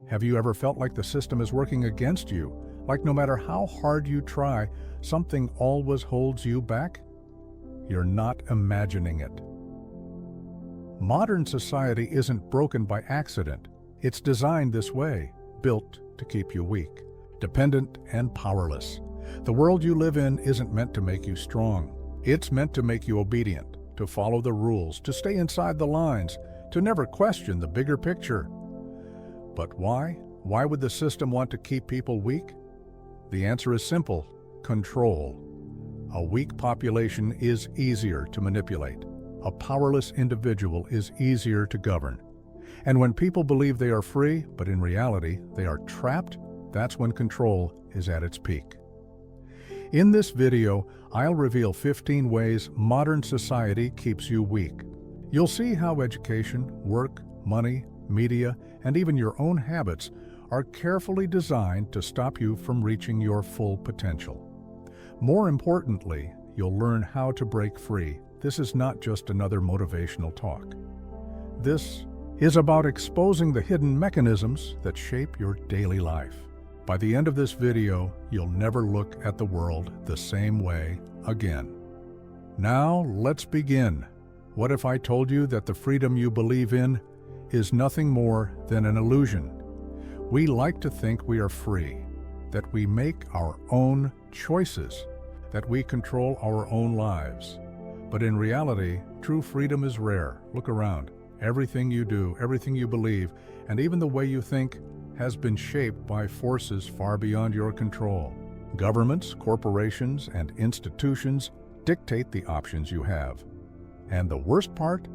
Have you ever felt like the system is working against you? Like no matter how hard you try, something always holds you back? You're not imagining it. Modern society isn't broken by accident. It's designed this way, built to keep you weak, dependent, and powerless. The world you live in isn't meant to make you strong. It's meant to make you obedient, to follow the rules, to stay inside the lines, to never question the bigger picture. But why? Why would the system want to keep people weak? The answer is simple: control. A weak population is easier to manipulate. A powerless individual is easier to govern. And when people believe they are free, but in reality they are trapped, that's when control is at its peak. In this video, I'll reveal 15 ways modern society keeps you weak. You'll see how education, work, money, media, and even your own habits are carefully designed to stop you from reaching your full potential. More importantly, you'll learn how to break free. This is not just another motivational talk. This is about exposing the hidden mechanisms that shape your daily life. By the end of this video, you'll never look at the world the same way again. Now, let's begin. What if I told you that the freedom you believe in is nothing more than an illusion? We like to think we are free, that we make our own choices, that we control our own lives. But in reality, true freedom is rare. Look around. Everything you do, everything you believe, and even the way you think has been shaped by forces far beyond your control. Governments, corporations, and institutions dictate the options you have. And the worst part?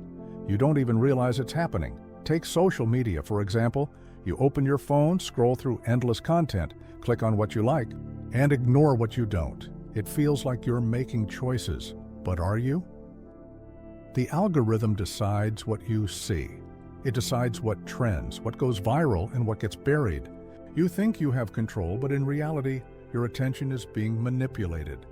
You don't even realize it's happening. Take social media, for example. You open your phone, scroll through endless content, click on what you like, and ignore what you don't. It feels like you're making choices, but are you? The algorithm decides what you see. It decides what trends, what goes viral, and what gets buried. You think you have control, but in reality, your attention is being manipulated.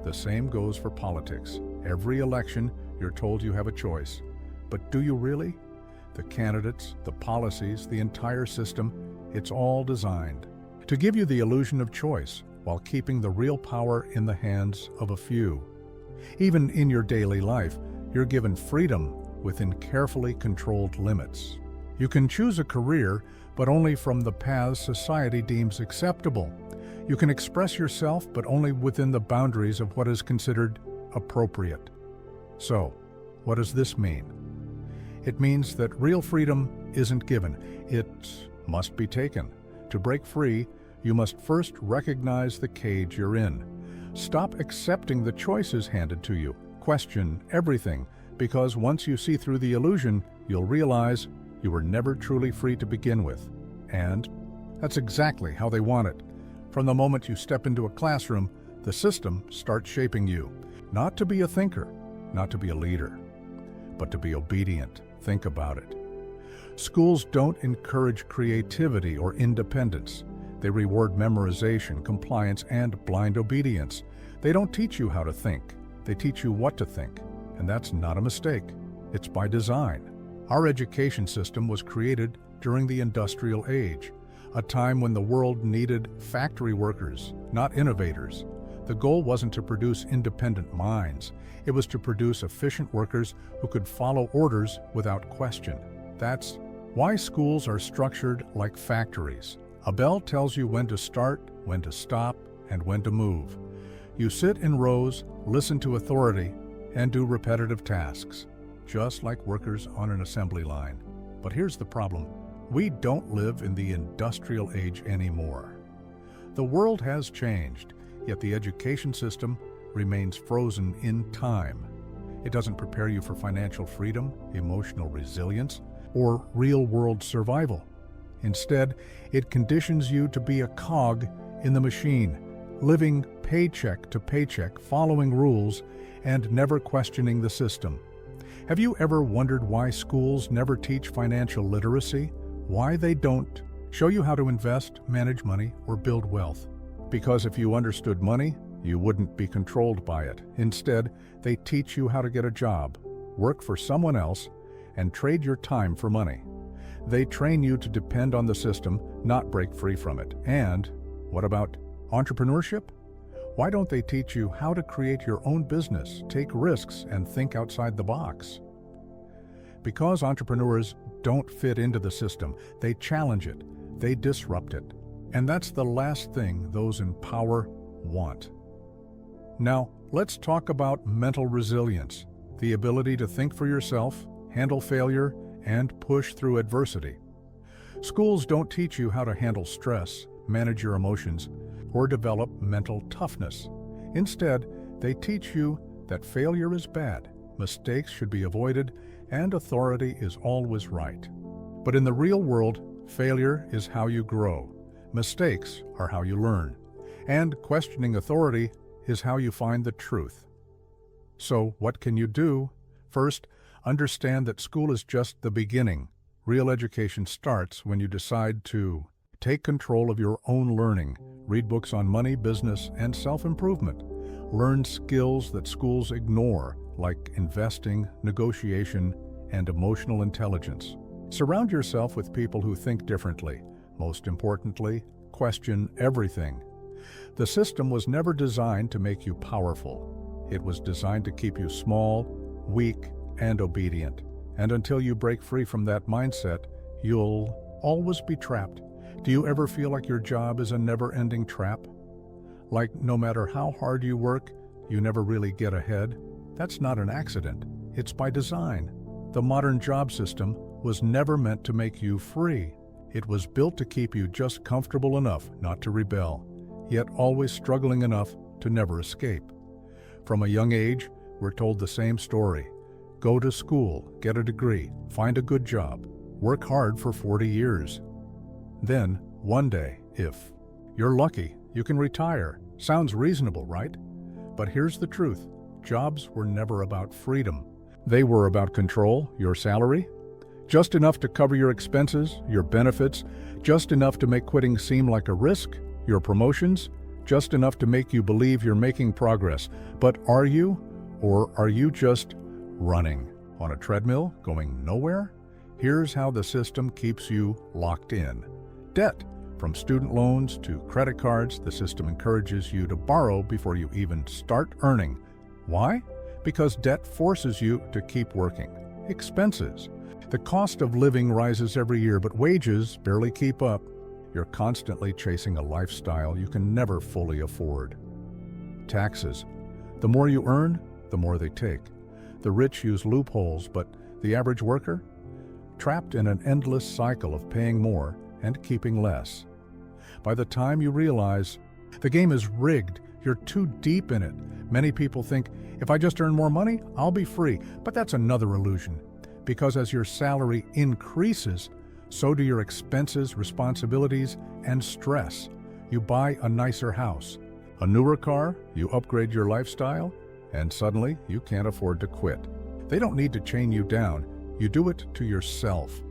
The same goes for politics. Every election, you're told you have a choice. But do you really? The candidates, the policies, the entire system, it's all designed to give you the illusion of choice while keeping the real power in the hands of a few. Even in your daily life, you're given freedom within carefully controlled limits. You can choose a career, but only from the paths society deems acceptable. You can express yourself, but only within the boundaries of what is considered appropriate. So, what does this mean? It means that real freedom isn't given, it must be taken. To break free, you must first recognize the cage you're in. Stop accepting the choices handed to you. Question everything, because once you see through the illusion, you'll realize you were never truly free to begin with. And that's exactly how they want it. From the moment you step into a classroom, the system starts shaping you. Not to be a thinker, not to be a leader, but to be obedient. Think about it. Schools don't encourage creativity or independence. They reward memorization, compliance, and blind obedience. They don't teach you how to think. They teach you what to think. And that's not a mistake. It's by design. Our education system was created during the industrial age, a time when the world needed factory workers, not innovators. The goal wasn't to produce independent minds. It was to produce efficient workers who could follow orders without question. That's why schools are structured like factories. A bell tells you when to start, when to stop, and when to move. You sit in rows, listen to authority, and do repetitive tasks, just like workers on an assembly line. But here's the problem. We don't live in the industrial age anymore. The world has changed, yet the education system remains frozen in time. It doesn't prepare you for financial freedom, emotional resilience, or real-world survival. Instead, it conditions you to be a cog in the machine, living paycheck to paycheck, following rules, and never questioning the system. Have you ever wondered why schools never teach financial literacy? Why they don't show you how to invest, manage money, or build wealth? Because if you understood money, you wouldn't be controlled by it. Instead, they teach you how to get a job, work for someone else, and trade your time for money. They train you to depend on the system, not break free from it. And what about entrepreneurship? Why don't they teach you how to create your own business, take risks, and think outside the box? Because entrepreneurs don't fit into the system, they challenge it, they disrupt it. And that's the last thing those in power want. Now, let's talk about mental resilience, the ability to think for yourself, handle failure, and push through adversity. Schools don't teach you how to handle stress, manage your emotions, or develop mental toughness. Instead, they teach you that failure is bad, mistakes should be avoided, and authority is always right. But in the real world, failure is how you grow. Mistakes are how you learn. And questioning authority is how you find the truth. So, what can you do? First, understand that school is just the beginning. Real education starts when you decide to take control of your own learning, read books on money, business, and self-improvement. Learn skills that schools ignore, like investing, negotiation, and emotional intelligence. Surround yourself with people who think differently. Most importantly, question everything. The system was never designed to make you powerful. It was designed to keep you small, weak, and obedient. And until you break free from that mindset, you'll always be trapped. Do you ever feel like your job is a never-ending trap? Like no matter how hard you work, you never really get ahead? That's not an accident. It's by design. The modern job system was never meant to make you free. It was built to keep you just comfortable enough not to rebel, yet always struggling enough to never escape. From a young age, we're told the same story. Go to school, get a degree, find a good job, work hard for 40 years. Then, one day, if you're lucky, you can retire. Sounds reasonable, right? But here's the truth. Jobs were never about freedom. They were about control, your salary, just enough to cover your expenses, your benefits, just enough to make quitting seem like a risk, your promotions, just enough to make you believe you're making progress. But are you? Or are you just running on a treadmill, going nowhere? Here's how the system keeps you locked in. Debt. From student loans to credit cards, the system encourages you to borrow before you even start earning. Why? Because debt forces you to keep working. Expenses. The cost of living rises every year, but wages barely keep up. You're constantly chasing a lifestyle you can never fully afford. Taxes. The more you earn, the more they take. The rich use loopholes, but the average worker? Trapped in an endless cycle of paying more and keeping less. By the time you realize the game is rigged, you're too deep in it. Many people think, if I just earn more money, I'll be free. But that's another illusion. Because as your salary increases, so do your expenses, responsibilities, and stress. You buy a nicer house, a newer car, you upgrade your lifestyle, and suddenly you can't afford to quit. They don't need to chain you down. You do it to yourself.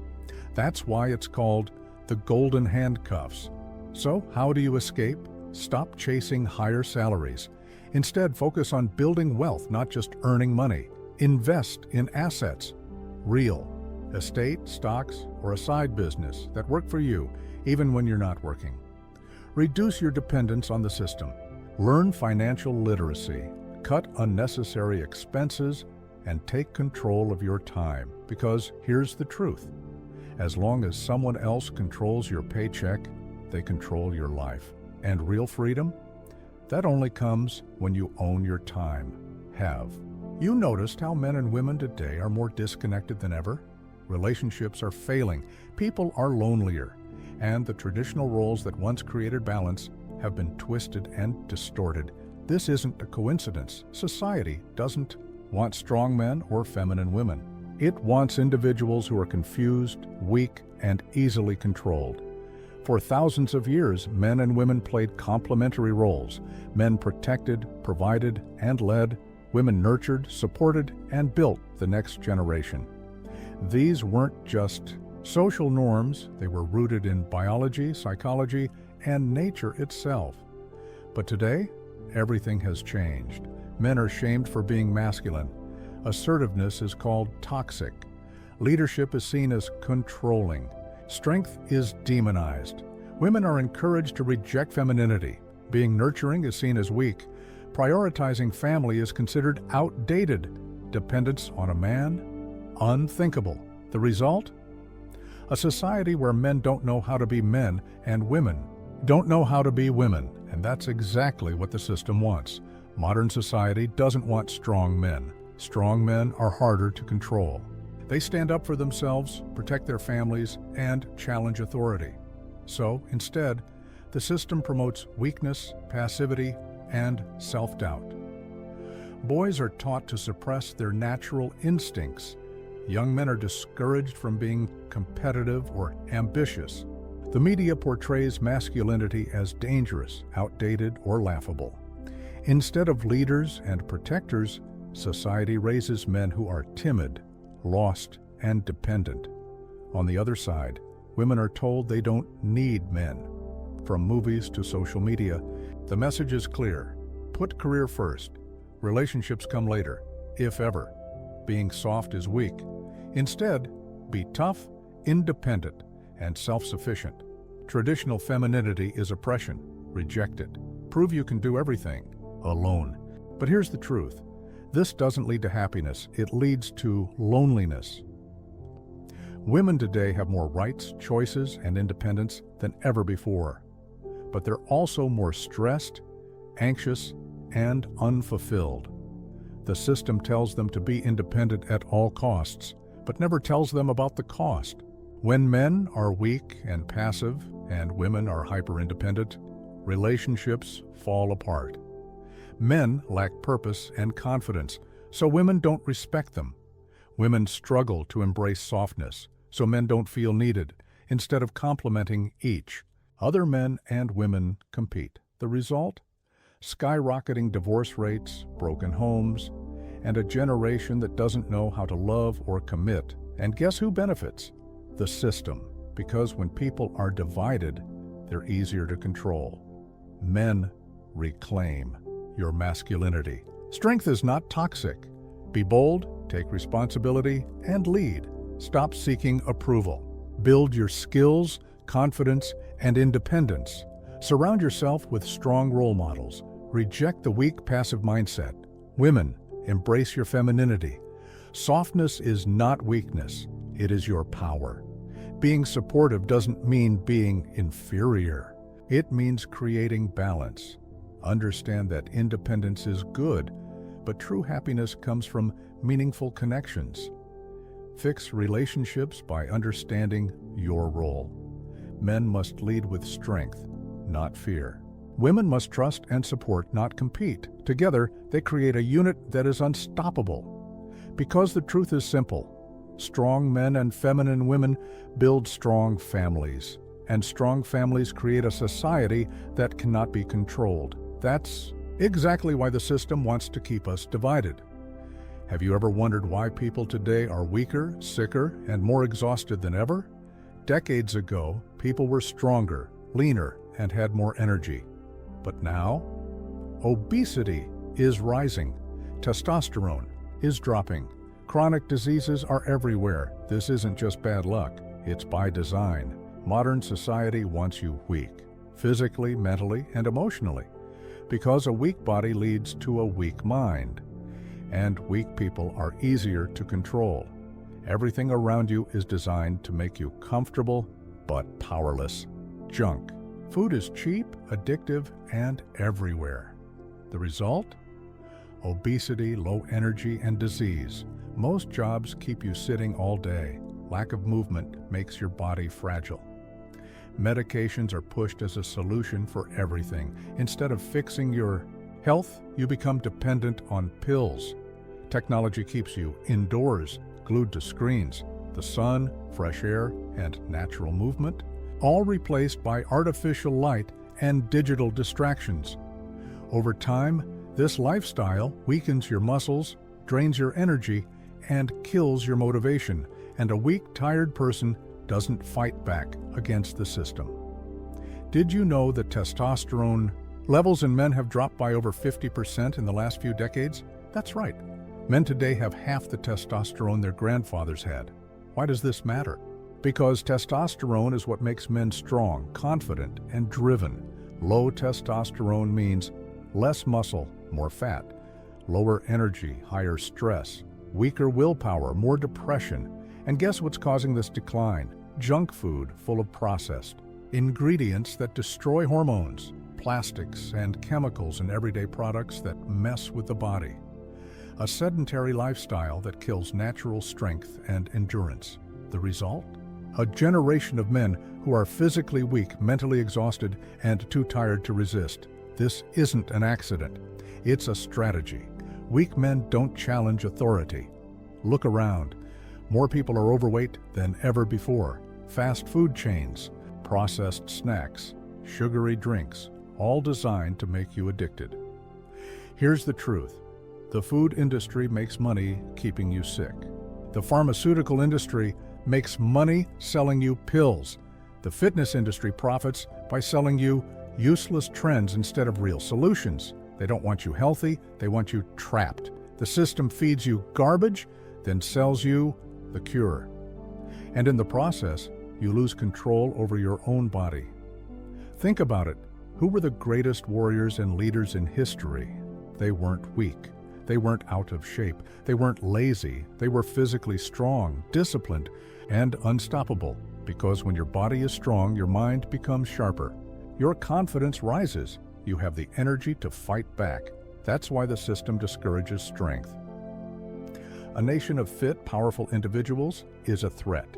That's why it's called the golden handcuffs. So how do you escape? Stop chasing higher salaries. Instead, focus on building wealth, not just earning money. Invest in assets. Real estate, stocks, or a side business that work for you, even when you're not working. Reduce your dependence on the system. Learn financial literacy. Cut unnecessary expenses and take control of your time. Because here's the truth. As long as someone else controls your paycheck, they control your life. And real freedom? That only comes when you own your time. Have you noticed how men and women today are more disconnected than ever? Relationships are failing, people are lonelier, and the traditional roles that once created balance have been twisted and distorted. This isn't a coincidence. Society doesn't want strong men or feminine women. It wants individuals who are confused, weak, and easily controlled. For thousands of years, men and women played complementary roles. Men protected, provided, and led. Women nurtured, supported, and built the next generation. These weren't just social norms, they were rooted in biology, psychology, and nature itself. But today, everything has changed. Men are shamed for being masculine. Assertiveness is called toxic. Leadership is seen as controlling. Strength is demonized. Women are encouraged to reject femininity. Being nurturing is seen as weak. Prioritizing family is considered outdated. Dependence on a man? Unthinkable. The result? A society where men don't know how to be men and women don't know how to be women, and that's exactly what the system wants. Modern society doesn't want strong men. Strong men are harder to control. They stand up for themselves, protect their families, and challenge authority. So, instead, the system promotes weakness, passivity, and self-doubt. Boys are taught to suppress their natural instincts. Young men are discouraged from being competitive or ambitious. The media portrays masculinity as dangerous, outdated, or laughable. Instead of leaders and protectors, society raises men who are timid, lost, and dependent. On the other side, women are told they don't need men. From movies to social media, the message is clear. Put career first. Relationships come later, if ever. Being soft is weak. Instead, be tough, independent, and self-sufficient. Traditional femininity is oppression. Reject it. Prove you can do everything, alone. But here's the truth. This doesn't lead to happiness. It leads to loneliness. Women today have more rights, choices, and independence than ever before. But they're also more stressed, anxious, and unfulfilled. The system tells them to be independent at all costs, but never tells them about the cost. When men are weak and passive, and women are hyper-independent, relationships fall apart. Men lack purpose and confidence, so women don't respect them. Women struggle to embrace softness, so men don't feel needed. Instead of complementing each, other men and women compete. The result? Skyrocketing divorce rates, broken homes, and a generation that doesn't know how to love or commit. And guess who benefits? The system. Because when people are divided, they're easier to control. Men, reclaim your masculinity. Strength is not toxic. Be bold, take responsibility, and lead. Stop seeking approval. Build your skills, confidence, and independence. Surround yourself with strong role models. Reject the weak, passive mindset. Women, embrace your femininity. Softness is not weakness. It is your power. Being supportive doesn't mean being inferior. It means creating balance. Understand that independence is good, but true happiness comes from meaningful connections. Fix relationships by understanding your role. Men must lead with strength, not fear. Women must trust and support, not compete. Together, they create a unit that is unstoppable. Because the truth is simple. Strong men and feminine women build strong families, and strong families create a society that cannot be controlled. That's exactly why the system wants to keep us divided. Have you ever wondered why people today are weaker, sicker, and more exhausted than ever? Decades ago, people were stronger, leaner, and had more energy. But now, obesity is rising, testosterone is dropping, chronic diseases are everywhere. This isn't just bad luck, it's by design. Modern society wants you weak, physically, mentally, and emotionally, because a weak body leads to a weak mind. And weak people are easier to control. Everything around you is designed to make you comfortable, but powerless. Junk. Food is cheap, addictive, and everywhere. The result? Obesity, low energy, and disease. Most jobs keep you sitting all day. Lack of movement makes your body fragile. Medications are pushed as a solution for everything. Instead of fixing your health, you become dependent on pills. Technology keeps you indoors, glued to screens. The sun, fresh air, and natural movement, all replaced by artificial light and digital distractions. Over time, this lifestyle weakens your muscles, drains your energy, and kills your motivation. And a weak, tired person doesn't fight back against the system. Did you know that testosterone levels in men have dropped by over 50% in the last few decades? That's right. Men today have half the testosterone their grandfathers had. Why does this matter? Because testosterone is what makes men strong, confident, and driven. Low testosterone means less muscle, more fat, lower energy, higher stress, weaker willpower, more depression. And guess what's causing this decline? Junk food full of processed ingredients that destroy hormones, plastics, and chemicals in everyday products that mess with the body. A sedentary lifestyle that kills natural strength and endurance. The result? A generation of men who are physically weak, mentally exhausted, and too tired to resist. This isn't an accident. It's a strategy. Weak men don't challenge authority. Look around. More people are overweight than ever before. Fast food chains, processed snacks, sugary drinks, all designed to make you addicted. Here's the truth. The food industry makes money keeping you sick. The pharmaceutical industry makes money selling you pills. The fitness industry profits by selling you useless trends instead of real solutions. They don't want you healthy, they want you trapped. The system feeds you garbage, then sells you the cure. And in the process, you lose control over your own body. Think about it. Who were the greatest warriors and leaders in history? They weren't weak. They weren't out of shape. They weren't lazy. They were physically strong, disciplined, and unstoppable. Because when your body is strong, your mind becomes sharper. Your confidence rises. You have the energy to fight back. That's why the system discourages strength. A nation of fit, powerful individuals is a threat.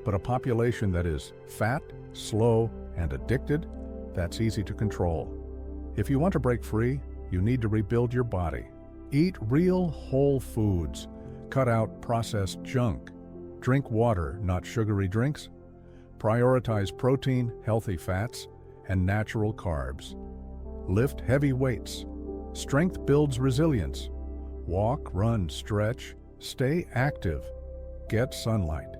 But a population that is fat, slow, and addicted, that's easy to control. If you want to break free, you need to rebuild your body. Eat real whole foods. Cut out processed junk. Drink water, not sugary drinks. Prioritize protein, healthy fats, and natural carbs. Lift heavy weights. Strength builds resilience. Walk, run, stretch. Stay active. Get sunlight.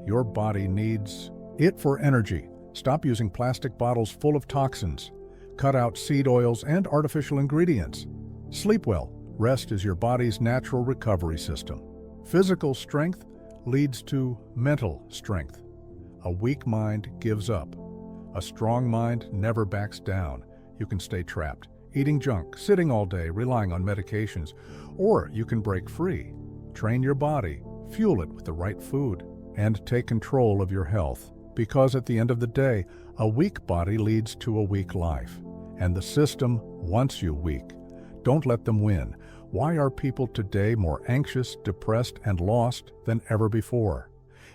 Your body needs it for energy. Stop using plastic bottles full of toxins. Cut out seed oils and artificial ingredients. Sleep well. Rest is your body's natural recovery system. Physical strength leads to mental strength. A weak mind gives up. A strong mind never backs down. You can stay trapped, eating junk, sitting all day, relying on medications, or you can break free. Train your body, fuel it with the right food, and take control of your health. Because at the end of the day, a weak body leads to a weak life, and the system wants you weak. Don't let them win. Why are people today more anxious, depressed, and lost than ever before?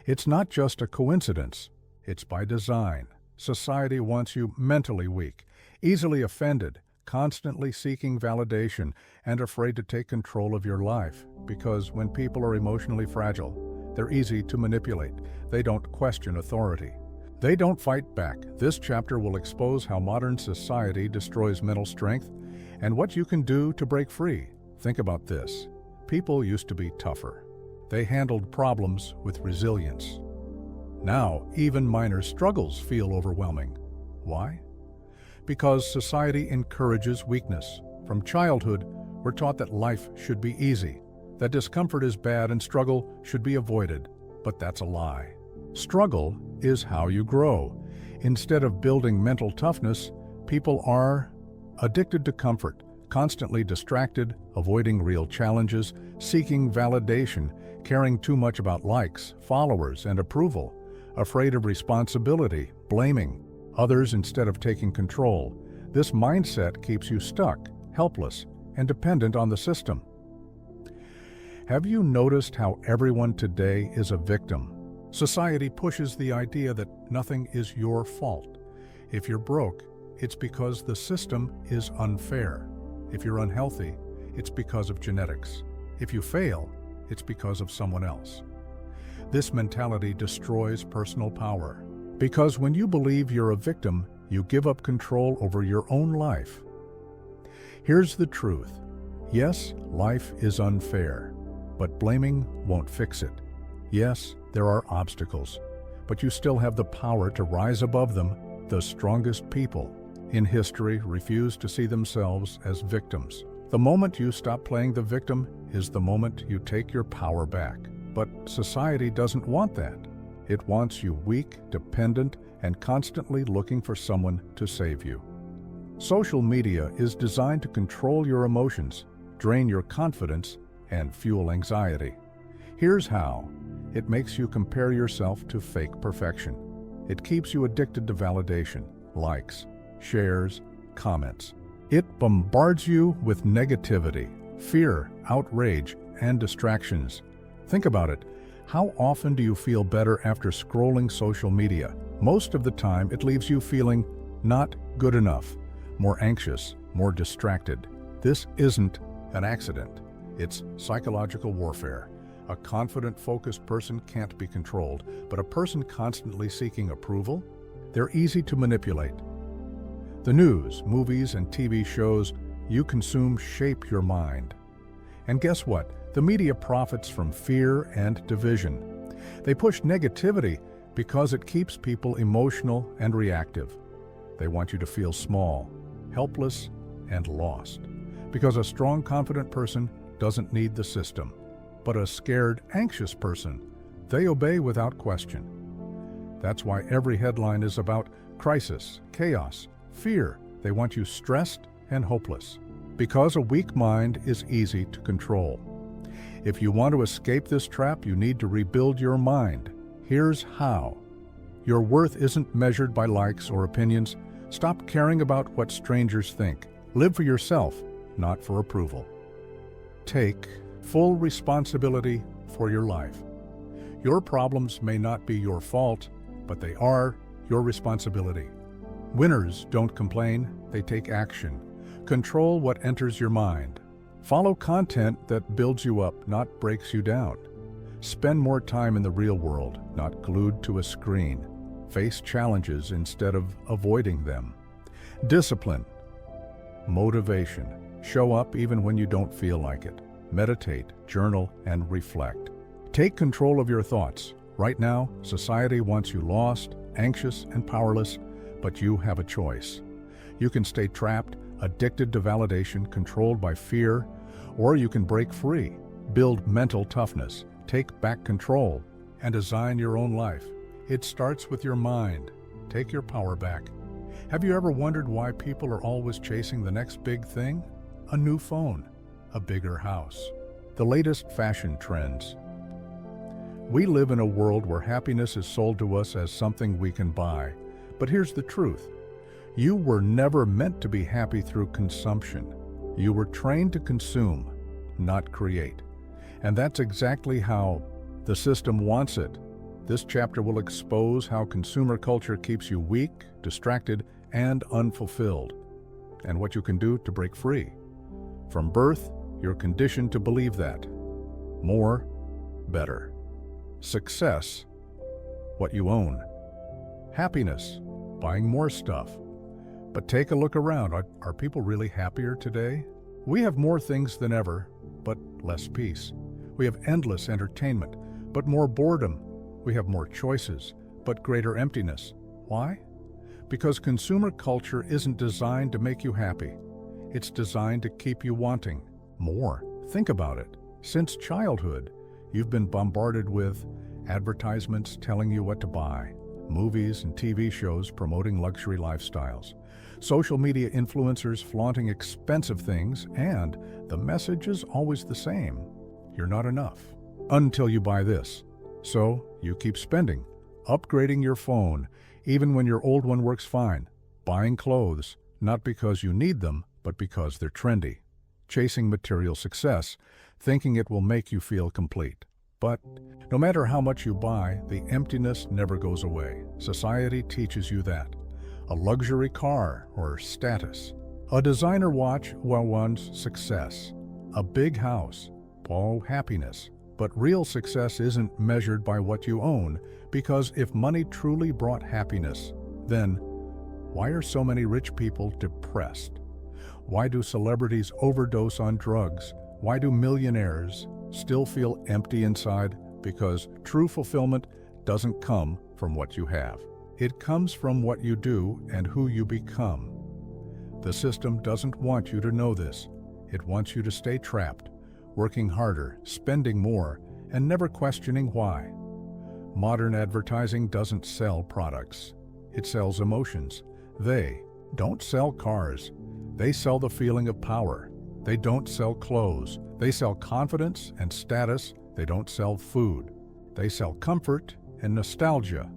It's not just a coincidence. It's by design. Society wants you mentally weak, easily offended, constantly seeking validation, and afraid to take control of your life. Because when people are emotionally fragile, they're easy to manipulate. They don't question authority. They don't fight back. This chapter will expose how modern society destroys mental strength and what you can do to break free. Think about this. People used to be tougher. They handled problems with resilience. Now, even minor struggles feel overwhelming. Why? Because society encourages weakness. From childhood, we're taught that life should be easy, that discomfort is bad and struggle should be avoided. But that's a lie. Struggle is how you grow. Instead of building mental toughness, people are addicted to comfort, constantly distracted, avoiding real challenges, seeking validation, caring too much about likes, followers, and approval, afraid of responsibility, blaming others instead of taking control. This mindset keeps you stuck, helpless, and dependent on the system. Have you noticed how everyone today is a victim? Society pushes the idea that nothing is your fault. If you're broke, it's because the system is unfair. If you're unhealthy, it's because of genetics. If you fail, it's because of someone else. This mentality destroys personal power. Because when you believe you're a victim, you give up control over your own life. Here's the truth. Yes, life is unfair, but blaming won't fix it. Yes, there are obstacles, but you still have the power to rise above them. The strongest people in history refuse to see themselves as victims. The moment you stop playing the victim is the moment you take your power back. But society doesn't want that. It wants you weak, dependent, and constantly looking for someone to save you. Social media is designed to control your emotions, drain your confidence, and fuel anxiety. Here's how. It makes you compare yourself to fake perfection. It keeps you addicted to validation, likes, shares, comments. It bombards you with negativity, fear, outrage, and distractions. Think about it. How often do you feel better after scrolling social media? Most of the time, it leaves you feeling not good enough, more anxious, more distracted. This isn't an accident. It's psychological warfare. A confident, focused person can't be controlled, but a person constantly seeking approval? They're easy to manipulate. The news, movies, and TV shows you consume shape your mind. And guess what? The media profits from fear and division. They push negativity because it keeps people emotional and reactive. They want you to feel small, helpless, and lost. Because a strong, confident person doesn't need the system. But a scared, anxious person, they obey without question. That's why every headline is about crisis, chaos, fear. They want you stressed and hopeless. Because a weak mind is easy to control. If you want to escape this trap, you need to rebuild your mind. Here's how. Your worth isn't measured by likes or opinions. Stop caring about what strangers think. Live for yourself, not for approval. Take full responsibility for your life. Your problems may not be your fault, but they are your responsibility. Winners don't complain, they take action. Control what enters your mind. Follow content that builds you up, not breaks you down. Spend more time in the real world, not glued to a screen. Face challenges instead of avoiding them. Discipline. Motivation. Show up even when you don't feel like it. Meditate, journal, and reflect. Take control of your thoughts. Right now, society wants you lost, anxious, and powerless, but you have a choice. You can stay trapped, addicted to validation, controlled by fear, or you can break free, build mental toughness, take back control, and design your own life. It starts with your mind. Take your power back. Have you ever wondered why people are always chasing the next big thing? A new phone, a bigger house, the latest fashion trends. We live in a world where happiness is sold to us as something we can buy. But here's the truth. You were never meant to be happy through consumption. You were trained to consume, not create. And that's exactly how the system wants it. This chapter will expose how consumer culture keeps you weak, distracted, and unfulfilled, and what you can do to break free. From birth, you're conditioned to believe that. More, better. Success, what you own. Happiness, buying more stuff. But take a look around. Are people really happier today? We have more things than ever, but less peace. We have endless entertainment, but more boredom. We have more choices, but greater emptiness. Why? Because consumer culture isn't designed to make you happy. It's designed to keep you wanting more. Think about it. Since childhood, you've been bombarded with advertisements telling you what to buy, movies and TV shows promoting luxury lifestyles, social media influencers flaunting expensive things, and the message is always the same. You're not enough until you buy this. So you keep spending, upgrading your phone, even when your old one works fine, buying clothes, not because you need them, but because they're trendy, chasing material success, thinking it will make you feel complete. But no matter how much you buy, the emptiness never goes away. Society teaches you that. A luxury car or status, a designer watch one's success, a big house, happiness. But real success isn't measured by what you own, because if money truly brought happiness, then why are so many rich people depressed? Why do celebrities overdose on drugs? Why do millionaires still feel empty inside? Because true fulfillment doesn't come from what you have. It comes from what you do and who you become. The system doesn't want you to know this. It wants you to stay trapped, working harder, spending more, and never questioning why. Modern advertising doesn't sell products. It sells emotions. They don't sell cars. They sell the feeling of power. They don't sell clothes. They sell confidence and status. They don't sell food. They sell comfort and nostalgia.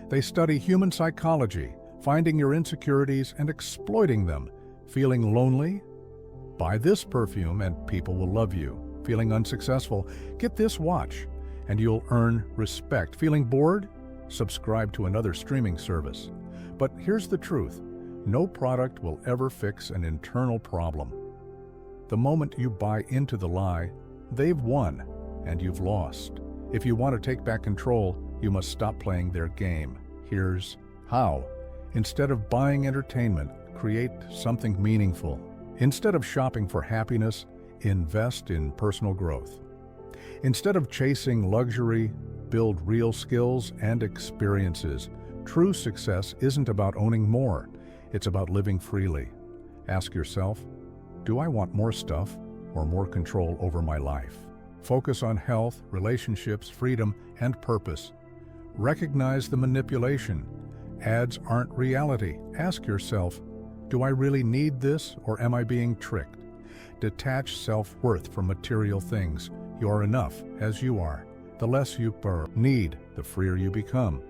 They study human psychology, finding your insecurities and exploiting them. Feeling lonely? Buy this perfume and people will love you. Feeling unsuccessful? Get this watch and you'll earn respect. Feeling bored? Subscribe to another streaming service. But here's the truth. No product will ever fix an internal problem. The moment you buy into the lie, they've won and you've lost. If you want to take back control, you must stop playing their game. Here's how. Instead of buying entertainment, create something meaningful. Instead of shopping for happiness, invest in personal growth. Instead of chasing luxury, build real skills and experiences. True success isn't about owning more. It's about living freely. Ask yourself, do I want more stuff or more control over my life? Focus on health, relationships, freedom, and purpose. Recognize the manipulation. Ads aren't reality. Ask yourself, do I really need this or am I being tricked? Detach self-worth from material things. You are enough as you are. The less you need, the freer you become.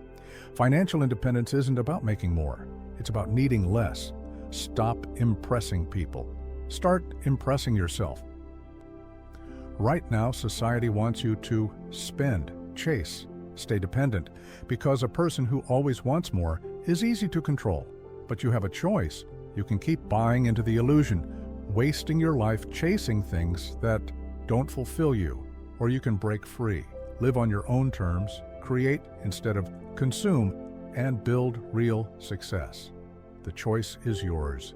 Financial independence isn't about making more. It's about needing less. Stop impressing people. Start impressing yourself. Right now, society wants you to spend, chase, stay dependent, because a person who always wants more is easy to control. But you have a choice. You can keep buying into the illusion, wasting your life chasing things that don't fulfill you, or you can break free, live on your own terms, create instead of consume, and build real success. The choice is yours.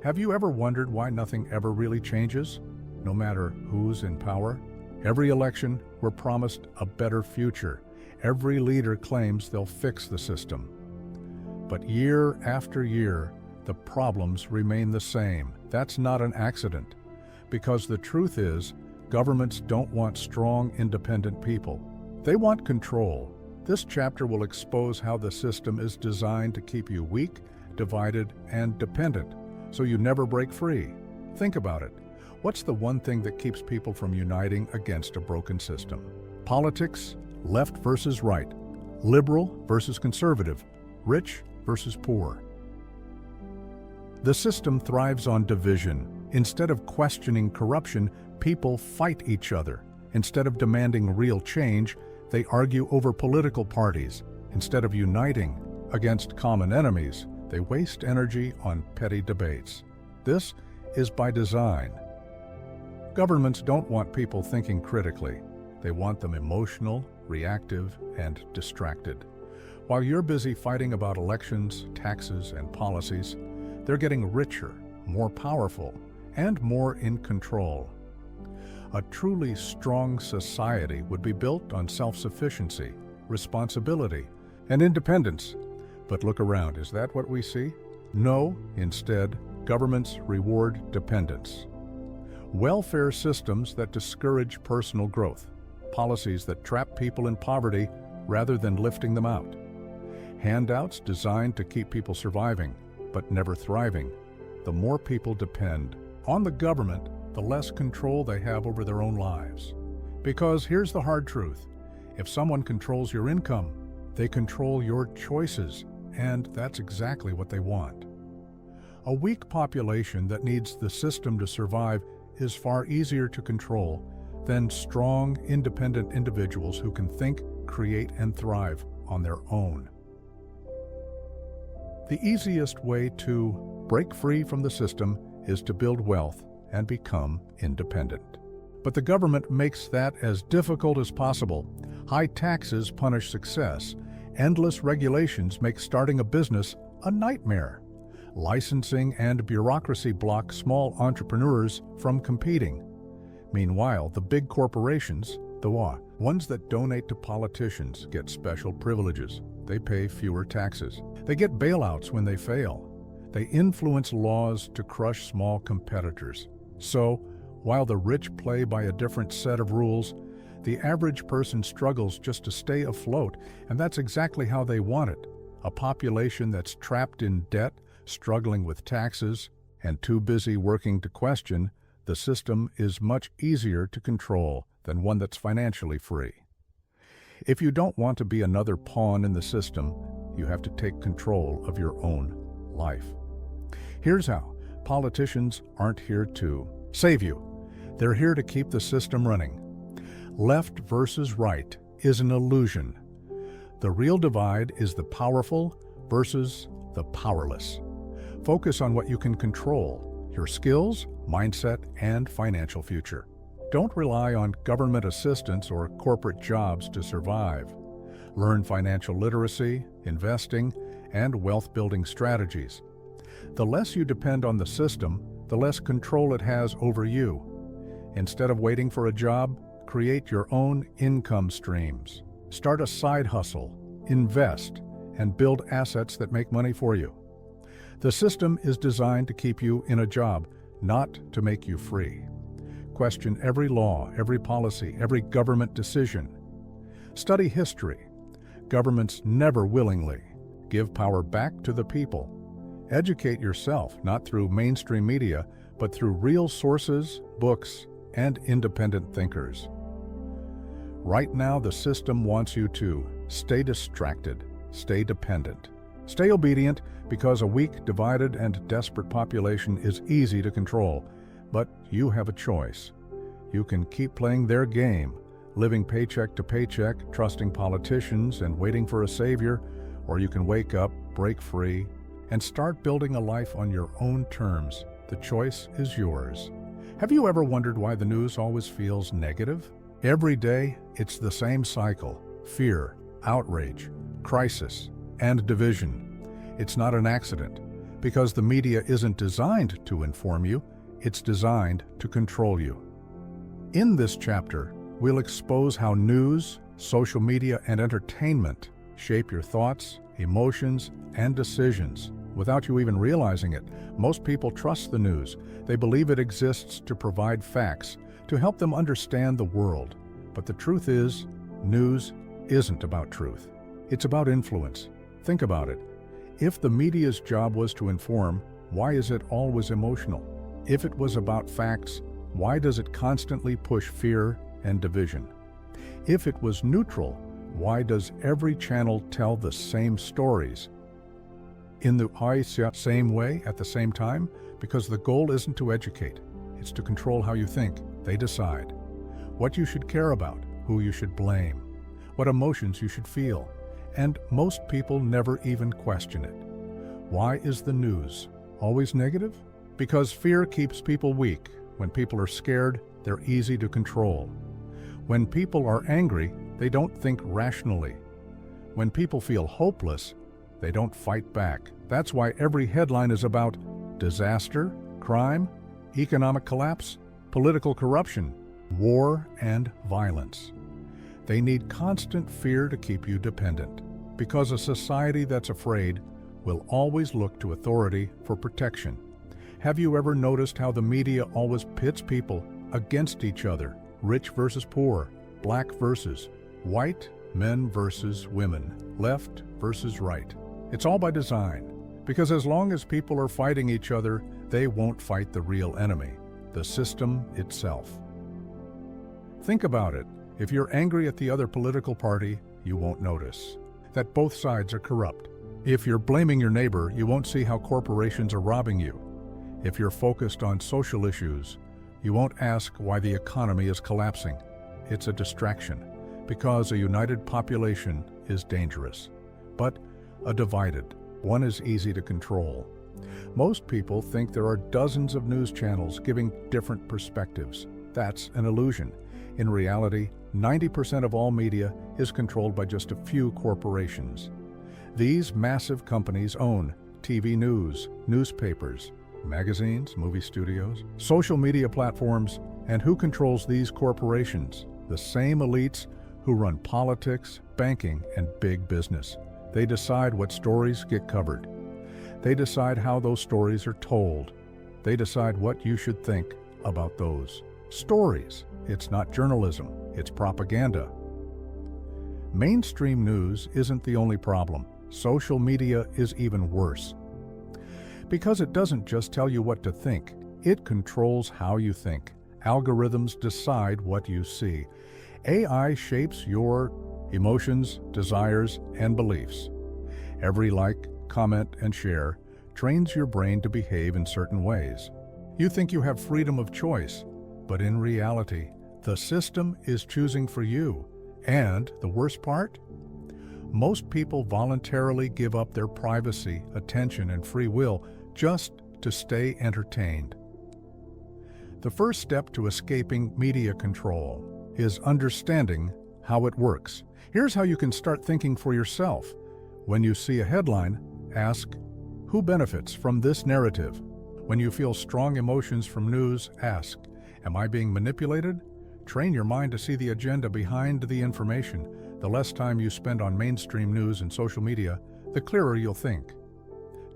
Have you ever wondered why nothing ever really changes? No matter who's in power, every election we're promised a better future. Every leader claims they'll fix the system. But year after year, the problems remain the same. That's not an accident, because the truth is, governments don't want strong, independent people. They want control. This chapter will expose how the system is designed to keep you weak, divided, and dependent, so you never break free. Think about it. What's the one thing that keeps people from uniting against a broken system? Politics, left versus right, liberal versus conservative, rich versus poor. The system thrives on division. Instead of questioning corruption, people fight each other. Instead of demanding real change, they argue over political parties. Instead of uniting against common enemies, they waste energy on petty debates. This is by design. Governments don't want people thinking critically. They want them emotional, reactive, and distracted. While you're busy fighting about elections, taxes, and policies, they're getting richer, more powerful, and more in control. A truly strong society would be built on self-sufficiency, responsibility, and independence. But look around, is that what we see? No, instead, governments reward dependence. Welfare systems that discourage personal growth, policies that trap people in poverty rather than lifting them out. Handouts designed to keep people surviving, but never thriving. The more people depend on the government, the less control they have over their own lives. Because here's the hard truth. If someone controls your income, they control your choices, and that's exactly what they want. A weak population that needs the system to survive is far easier to control than strong, independent individuals who can think, create, and thrive on their own. The easiest way to break free from the system is to build wealth and become independent. But the government makes that as difficult as possible. High taxes punish success. Endless regulations make starting a business a nightmare. Licensing and bureaucracy block small entrepreneurs from competing. Meanwhile, the big corporations, the ones that donate to politicians, get special privileges. They pay fewer taxes. They get bailouts when they fail. They influence laws to crush small competitors. So, while the rich play by a different set of rules, The average person struggles just to stay afloat, and that's exactly how they want it. A population that's trapped in debt, struggling with taxes, and too busy working to question the system is much easier to control than one that's financially free. If you don't want to be another pawn in the system, you have to take control of your own life. Here's how. Politicians aren't here to save you. They're here to keep the system running. Left versus right is an illusion. The real divide is the powerful versus the powerless. Focus on what you can control: your skills, mindset, and financial future. Don't rely on government assistance or corporate jobs to survive. Learn financial literacy, investing, and wealth-building strategies. The less you depend on the system, the less control it has over you. Instead of waiting for a job, create your own income streams. Start a side hustle, invest, and build assets that make money for you. The system is designed to keep you in a job, not to make you free. Question every law, every policy, every government decision. Study history. Governments never willingly give power back to the people. Educate yourself, not through mainstream media, but through real sources, books, and independent thinkers. Right now, the system wants you to stay distracted, stay dependent, stay obedient, because a weak, divided, and desperate population is easy to control. But you have a choice. You can keep playing their game, living paycheck to paycheck, trusting politicians and waiting for a savior, or you can wake up, break free, and start building a life on your own terms. The choice is yours. Have you ever wondered why the news always feels negative? Every day, it's the same cycle: fear, outrage, crisis, and division. It's not an accident, because the media isn't designed to inform you, it's designed to control you. In this chapter, we'll expose how news, social media, and entertainment shape your thoughts, emotions, and decisions without you even realizing it. Most people trust the news. They believe it exists to provide facts, to help them understand the world. But the truth is, news isn't about truth. It's about influence. Think about it. If the media's job was to inform, why is it always emotional? If it was about facts, why does it constantly push fear and division? If it was neutral, why does every channel tell the same stories in the same way at the same time? Because the goal isn't to educate, it's to control how you think. They decide what you should care about, who you should blame, what emotions you should feel, and most people never even question it. Why is the news always negative? Because fear keeps people weak. When people are scared, they're easy to control. When people are angry, they don't think rationally. When people feel hopeless, they don't fight back. That's why every headline is about disaster, crime, economic collapse, political corruption, war, and violence. They need constant fear to keep you dependent, because a society that's afraid will always look to authority for protection. Have you ever noticed how the media always pits people against each other? Rich versus poor, black versus white, men versus women, left versus right. It's all by design, because as long as people are fighting each other, they won't fight the real enemy, the system itself. Think about it. If you're angry at the other political party, you won't notice that both sides are corrupt. If you're blaming your neighbor, you won't see how corporations are robbing you. If you're focused on social issues, you won't ask why the economy is collapsing. It's a distraction, because a united population is dangerous, but a divided one is easy to control. Most people think there are dozens of news channels giving different perspectives. That's an illusion. In reality, 90% of all media is controlled by just a few corporations. These massive companies own TV news, newspapers, magazines, movie studios, social media platforms, and who controls these corporations? The same elites who run politics, banking, and big business. They decide what stories get covered. They decide how those stories are told. They decide what you should think about those stories. It's not journalism. it's propaganda. Mainstream news isn't the only problem. Social media is even worse. Because it doesn't just tell you what to think, it controls how you think. Algorithms decide what you see. AI shapes your emotions, desires, and beliefs. Every like, comment, and share trains your brain to behave in certain ways. You think you have freedom of choice, but in reality, the system is choosing for you. And the worst part? Most people voluntarily give up their privacy, attention, and free will just to stay entertained. The first step to escaping media control is understanding how it works. Here's how you can start thinking for yourself. When you see a headline, ask, who benefits from this narrative? When you feel strong emotions from news, ask, am I being manipulated? Train your mind to see the agenda behind the information. The less time you spend on mainstream news and social media, the clearer you'll think.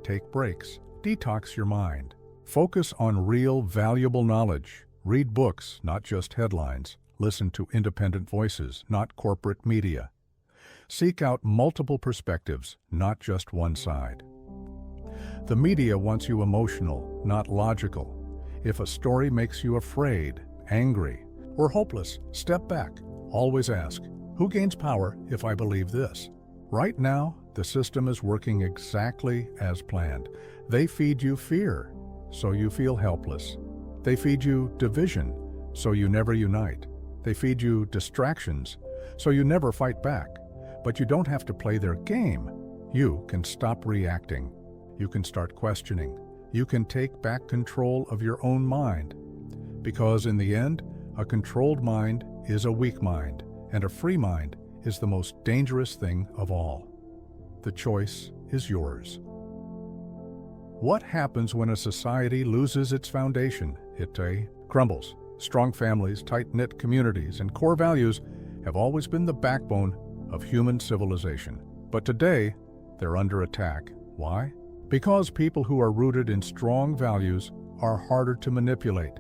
Take breaks. Detox your mind. Focus on real, valuable knowledge. Read books, not just headlines. Listen to independent voices, not corporate media. Seek out multiple perspectives, not just one side. The media wants you emotional, not logical. If a story makes you afraid, angry, or hopeless, step back. Always ask, who gains power if I believe this? Right now, the system is working exactly as planned. They feed you fear, so you feel helpless. They feed you division, so you never unite. They feed you distractions, so you never fight back. But you don't have to play their game. You can stop reacting. You can start questioning. You can take back control of your own mind. Because in the end, a controlled mind is a weak mind, and a free mind is the most dangerous thing of all. The choice is yours. What happens when a society loses its foundation? It crumbles. Strong families, tight-knit communities, and core values have always been the backbone of human civilization. But today, they're under attack. Why? Because people who are rooted in strong values are harder to manipulate.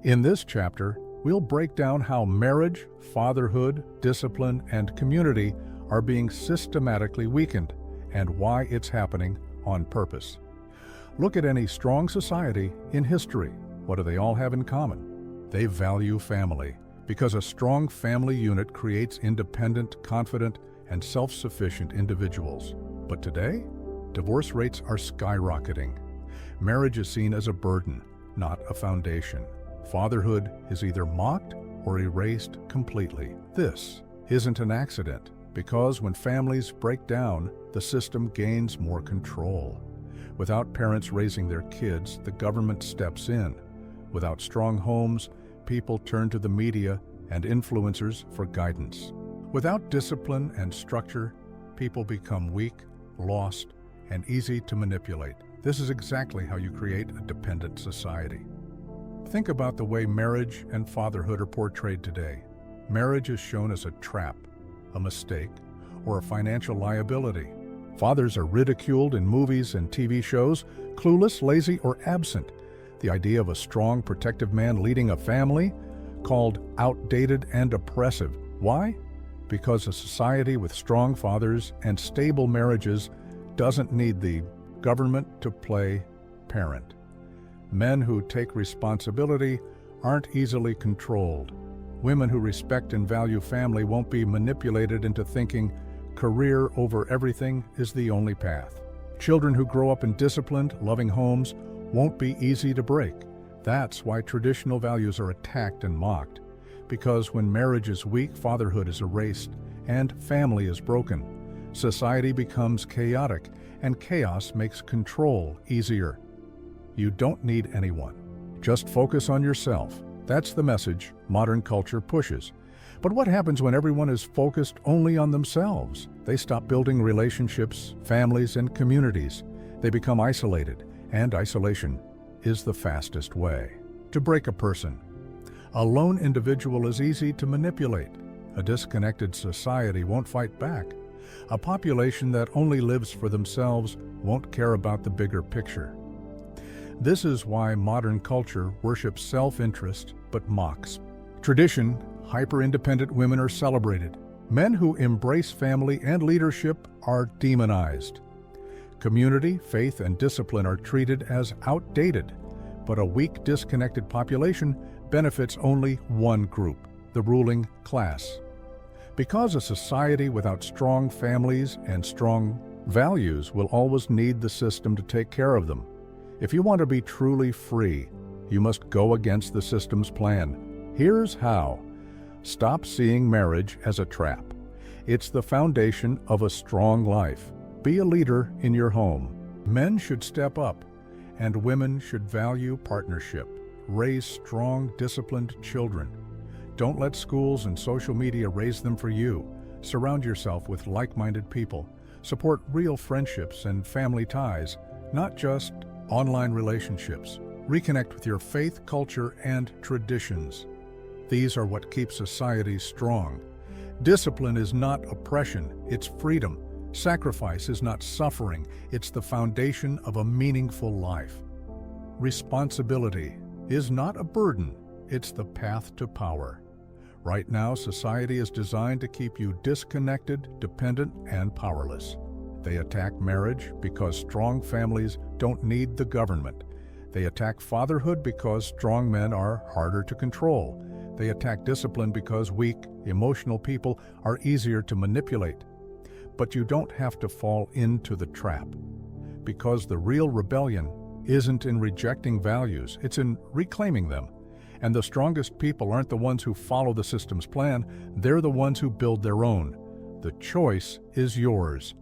In this chapter, we'll break down how marriage, fatherhood, discipline, and community are being systematically weakened, and why it's happening on purpose. Look at any strong society in history. What do they all have in common? They value family, because a strong family unit creates independent, confident, and self-sufficient individuals. But today, divorce rates are skyrocketing. Marriage is seen as a burden, not a foundation. Fatherhood is either mocked or erased completely. This isn't an accident, because when families break down, the system gains more control. Without parents raising their kids, the government steps in. Without strong homes, people turn to the media and influencers for guidance. Without discipline and structure, people become weak, lost, and easy to manipulate. This is exactly how you create a dependent society. Think about the way marriage and fatherhood are portrayed today. Marriage is shown as a trap, a mistake, or a financial liability. Fathers are ridiculed in movies and TV shows, clueless, lazy, or absent. The idea of a strong, protective man leading a family, called outdated and oppressive. Why? Because a society with strong fathers and stable marriages doesn't need the government to play parent. Men who take responsibility aren't easily controlled. Women who respect and value family won't be manipulated into thinking career over everything is the only path. Children who grow up in disciplined, loving homes won't be easy to break. That's why traditional values are attacked and mocked. Because when marriage is weak, fatherhood is erased, and family is broken. Society becomes chaotic, and chaos makes control easier. You don't need anyone. Just focus on yourself. That's the message modern culture pushes. But what happens when everyone is focused only on themselves? They stop building relationships, families, and communities. They become isolated, and isolation is the fastest way to break a person. A lone individual is easy to manipulate. A disconnected society won't fight back. A population that only lives for themselves won't care about the bigger picture. This is why modern culture worships self-interest but mocks tradition, hyper-independent women are celebrated. Men who embrace family and leadership are demonized. Community, faith, and discipline are treated as outdated, but a weak, disconnected population benefits only one group, the ruling class. Because a society without strong families and strong values will always need the system to take care of them. If you want to be truly free, you must go against the system's plan. Here's how. Stop seeing marriage as a trap. It's the foundation of a strong life. Be a leader in your home. Men should step up, and women should value partnership. Raise strong, disciplined children. Don't let schools and social media raise them for you. Surround yourself with like-minded people. Support real friendships and family ties, not just online relationships. Reconnect with your faith, culture, and traditions. These are what keep societies strong. Discipline is not oppression, it's freedom. Sacrifice is not suffering, it's the foundation of a meaningful life. Responsibility is not a burden, it's the path to power. Right now, society is designed to keep you disconnected, dependent, and powerless. They attack marriage because strong families don't need the government. They attack fatherhood because strong men are harder to control. They attack discipline because weak, emotional people are easier to manipulate. But you don't have to fall into the trap, because the real rebellion isn't in rejecting values, it's in reclaiming them. And the strongest people aren't the ones who follow the system's plan, they're the ones who build their own. The choice is yours.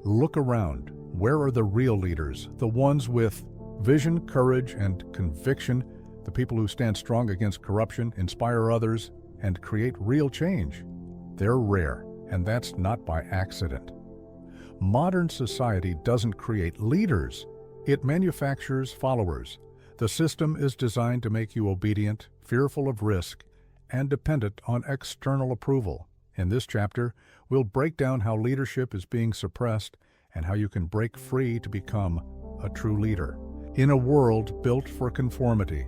Look around. Where are the real leaders? The ones with vision, courage, and conviction, the people who stand strong against corruption, inspire others, and create real change. They're rare, and that's not by accident. Modern society doesn't create leaders, it manufactures followers. The system is designed to make you obedient, fearful of risk, and dependent on external approval. In this chapter, we'll break down how leadership is being suppressed and how you can break free to become a true leader. In a world built for conformity,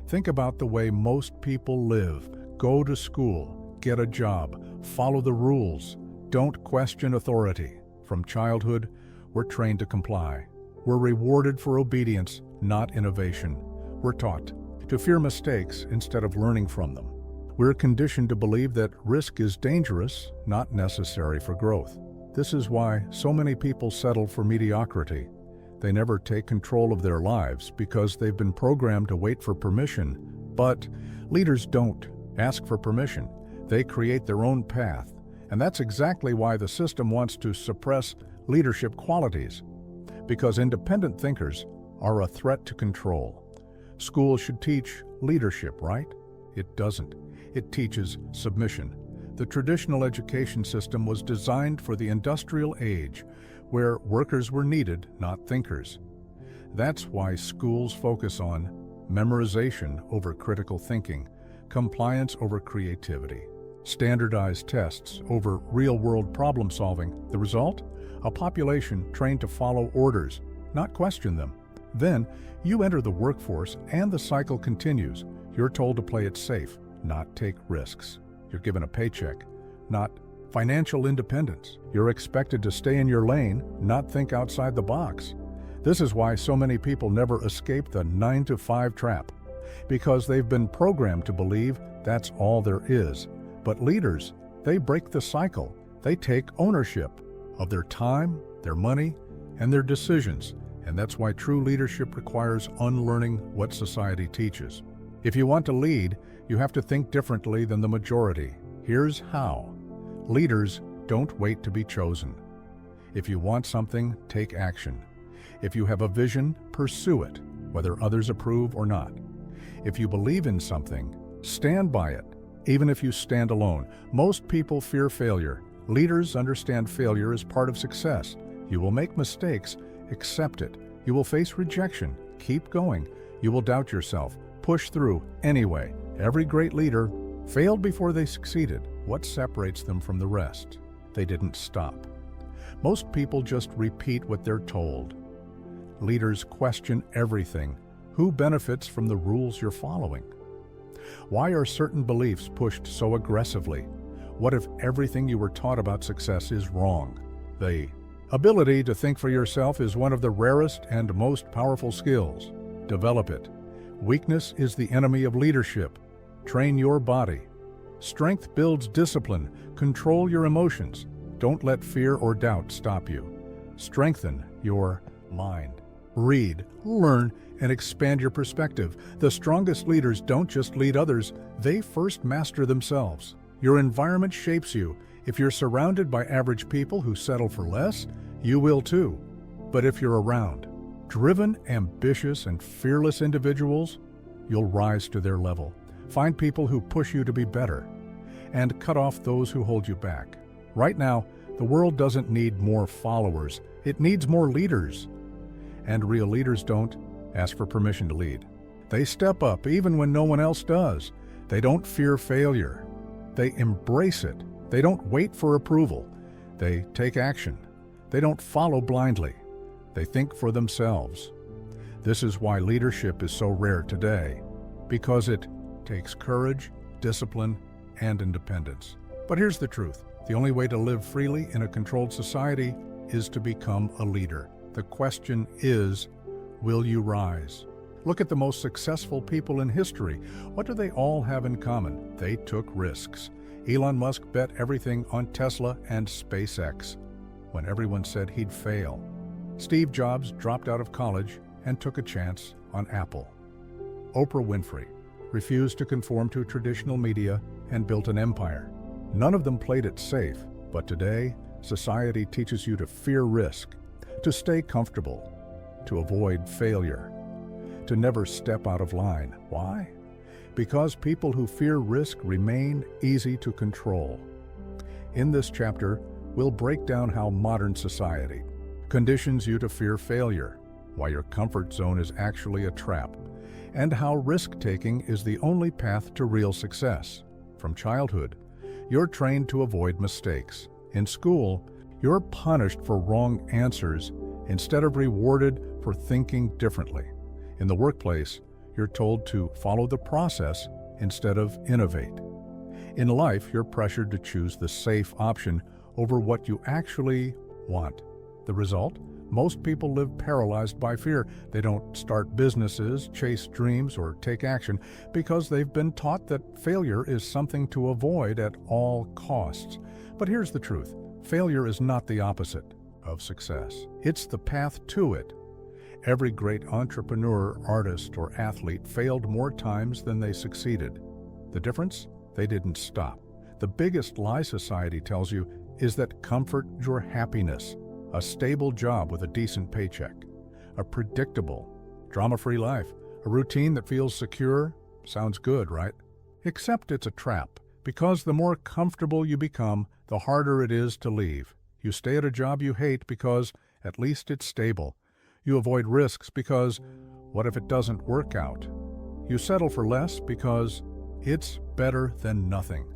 think about the way most people live. Go to school, get a job, follow the rules, don't question authority. From childhood, we're trained to comply. We're rewarded for obedience, not innovation. We're taught to fear mistakes instead of learning from them. We're conditioned to believe that risk is dangerous, not necessary for growth. This is why so many people settle for mediocrity. They never take control of their lives because they've been programmed to wait for permission. But leaders don't ask for permission. They create their own path. And that's exactly why the system wants to suppress leadership qualities. Because independent thinkers are a threat to control. Schools should teach leadership, right? It doesn't. It teaches submission. The traditional education system was designed for the industrial age, where workers were needed, not thinkers. That's why schools focus on memorization over critical thinking, compliance over creativity, standardized tests over real-world problem-solving. The result? A population trained to follow orders, not question them. Then, you enter the workforce and the cycle continues. You're told to play it safe, not take risks. You're given a paycheck, not financial independence. You're expected to stay in your lane, not think outside the box. This is why so many people never escape the 9-to-5 trap, because they've been programmed to believe that's all there is. But leaders, they break the cycle. They take ownership of their time, their money, and their decisions. And that's why true leadership requires unlearning what society teaches. If you want to lead, you have to think differently than the majority. Here's how. Leaders don't wait to be chosen. If you want something, take action. If you have a vision, pursue it, whether others approve or not. If you believe in something, stand by it, even if you stand alone. Most people fear failure. Leaders understand failure as part of success. You will make mistakes, accept it. You will face rejection, keep going. You will doubt yourself, push through anyway. Every great leader failed before they succeeded. What separates them from the rest? They didn't stop. Most people just repeat what they're told. Leaders question everything. Who benefits from the rules you're following? Why are certain beliefs pushed so aggressively? What if everything you were taught about success is wrong? The ability to think for yourself is one of the rarest and most powerful skills. Develop it. Weakness is the enemy of leadership. Train your body. Strength builds discipline. Control your emotions. Don't let fear or doubt stop you. Strengthen your mind. Read, learn, and expand your perspective. The strongest leaders don't just lead others, they first master themselves. Your environment shapes you. If you're surrounded by average people who settle for less, you will too. But if you're around driven, ambitious, and fearless individuals, you'll rise to their level. Find people who push you to be better, and cut off those who hold you back. Right now, the world doesn't need more followers, it needs more leaders. And real leaders don't ask for permission to lead. They step up even when no one else does. They don't fear failure. They embrace it. They don't wait for approval. They take action. They don't follow blindly. They think for themselves. This is why leadership is so rare today, because it takes courage, discipline, and independence. But here's the truth. The only way to live freely in a controlled society is to become a leader. The question is, will you rise? Look at the most successful people in history. What do they all have in common? They took risks. Elon Musk bet everything on Tesla and SpaceX when everyone said he'd fail. Steve Jobs dropped out of college and took a chance on Apple. Oprah Winfrey refused to conform to traditional media and built an empire. None of them played it safe, but today, society teaches you to fear risk, to stay comfortable, to avoid failure, to never step out of line. Why? Because people who fear risk remain easy to control. In this chapter, we'll break down how modern society conditions you to fear failure, why your comfort zone is actually a trap, and how risk-taking is the only path to real success. From childhood, you're trained to avoid mistakes. In school, you're punished for wrong answers instead of rewarded for thinking differently. In the workplace, you're told to follow the process instead of innovate. In life, you're pressured to choose the safe option over what you actually want. The result? Most people live paralyzed by fear. They don't start businesses, chase dreams, or take action because they've been taught that failure is something to avoid at all costs. But here's the truth. Failure is not the opposite of success. It's the path to it. Every great entrepreneur, artist, or athlete failed more times than they succeeded. The difference? They didn't stop. The biggest lie society tells you is that comfort is your happiness. A stable job with a decent paycheck, a predictable, drama-free life, a routine that feels secure. Sounds good, right? Except it's a trap, because the more comfortable you become, the harder it is to leave. You stay at a job you hate because at least it's stable. You avoid risks because what if it doesn't work out? You settle for less because it's better than nothing.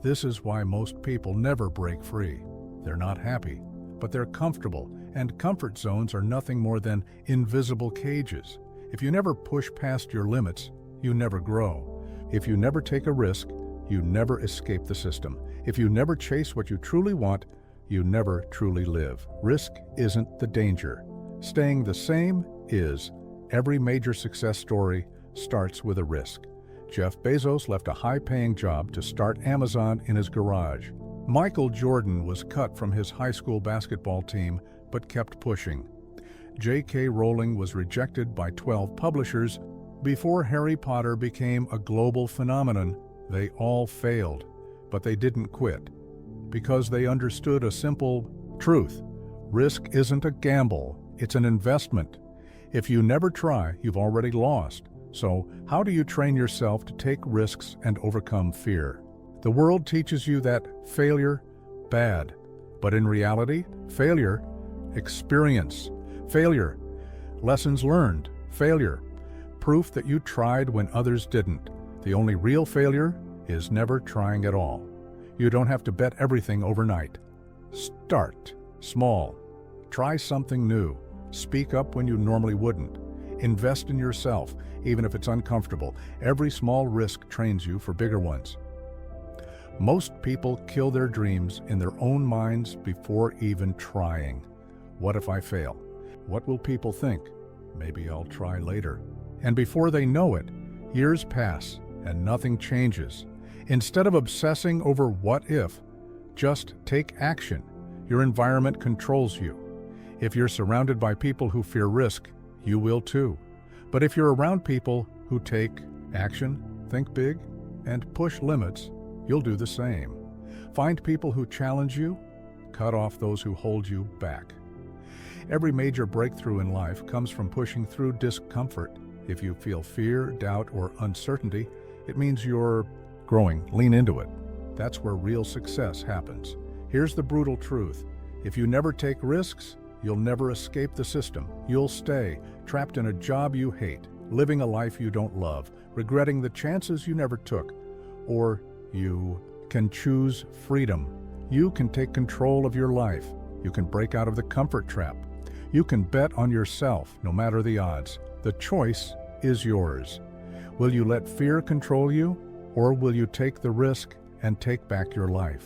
This is why most people never break free. They're not happy, but they're comfortable, and comfort zones are nothing more than invisible cages. If you never push past your limits, you never grow. If you never take a risk, you never escape the system. If you never chase what you truly want, you never truly live. Risk isn't the danger. Staying the same is. Every major success story starts with a risk. Jeff Bezos left a high-paying job to start Amazon in his garage. Michael Jordan was cut from his high school basketball team, but kept pushing. J.K. Rowling was rejected by 12 publishers. Before Harry Potter became a global phenomenon, they all failed, but they didn't quit, because they understood a simple truth. Risk isn't a gamble, it's an investment. If you never try, you've already lost. So, how do you train yourself to take risks and overcome fear? The world teaches you that failure, bad. But in reality, failure, experience. Failure, lessons learned. Failure, proof that you tried when others didn't. The only real failure is never trying at all. You don't have to bet everything overnight. Start small. Try something new. Speak up when you normally wouldn't. Invest in yourself, even if it's uncomfortable. Every small risk trains you for bigger ones. Most people kill their dreams in their own minds before even trying. What if I fail? What will people think? Maybe I'll try later. And before they know it, years pass and nothing changes. Instead of obsessing over what if, just take action. Your environment controls you. If you're surrounded by people who fear risk, you will too. But if you're around people who take action, think big, and push limits, you'll do the same. Find people who challenge you, cut off those who hold you back. Every major breakthrough in life comes from pushing through discomfort. If you feel fear, doubt, or uncertainty, it means you're growing. Lean into it. That's where real success happens. Here's the brutal truth. If you never take risks, you'll never escape the system. You'll stay trapped in a job you hate, living a life you don't love, regretting the chances you never took. Or you can choose freedom. You can take control of your life. You can break out of the comfort trap. You can bet on yourself, no matter the odds. The choice is yours. Will you let fear control you, or will you take the risk and take back your life?